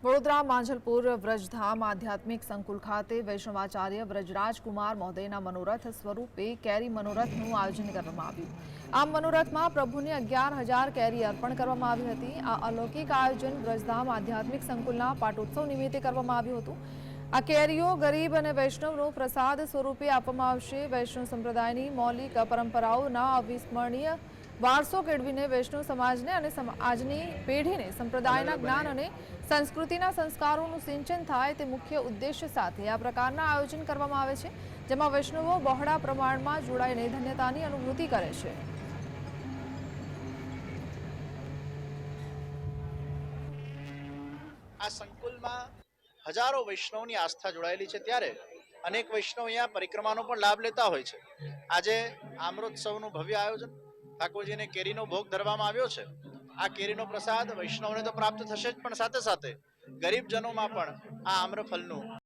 વડોદરા માંજલપુર વ્રજધામ આધ્યાત્મિક સંકુલ ખાતે વૈષ્ણવાચાર્ય વ્રજરાજકુમાર મહોદયના મનોરથ સ્વરૂપે કેરી મનોરથનું આયોજન કરવામાં આવ્યું। આ મનોરથમાં પ્રભુને 11,000 કેરી અર્પણ કરવામાં આવી હતી। આ અલૌકિક આયોજન વ્રજધામ આધ્યાત્મિક સંકુલના પાટોત્સવ નિમિત્તે કરવામાં આવ્યું હતું। આ કેરીઓ ગરીબ અને વૈષ્ણવનો પ્રસાદ સ્વરૂપે આપવામાં આવશે। વૈષ્ણવ સંપ્રદાયની મૌલિક પરંપરાઓના અવિસ્મરણીય વારસો કેળવીને વૈષ્ણવ સમાજને અને આજની પેઢીને સંપ્રદાયના જ્ઞાન અને સંસ્કૃતિના સંસ્કારોનું સિંચન થાય તે મુખ્ય ઉદ્દેશ્ય સાથે આ પ્રકારના આયોજન કરવામાં આવે છે, જેમાં વૈષ્ણવો બહોળા પ્રમાણમાં જોડાઈને ધન્યતાની અનુભૂતિ કરે છે। આ સંકુલમાં હજારો વૈષ્ણવની આસ્થા જોડાયેલી છે, ત્યારે અનેક વૈષ્ણવ અહીંયા પરિક્રમાનો પણ લાભ લેતા હોય છે। આજે આમ્રોત્સવનું ભવ્ય આયોજન, ઠાકોરજીને કેરીનો ભોગ ધરવામાં આવ્યો છે। આ કેરીનો પ્રસાદ વૈષ્ણવને તો પ્રાપ્ત થશે જ, પણ સાથે સાથે ગરીબ જનોમાં પણ આ આમ્રફળનું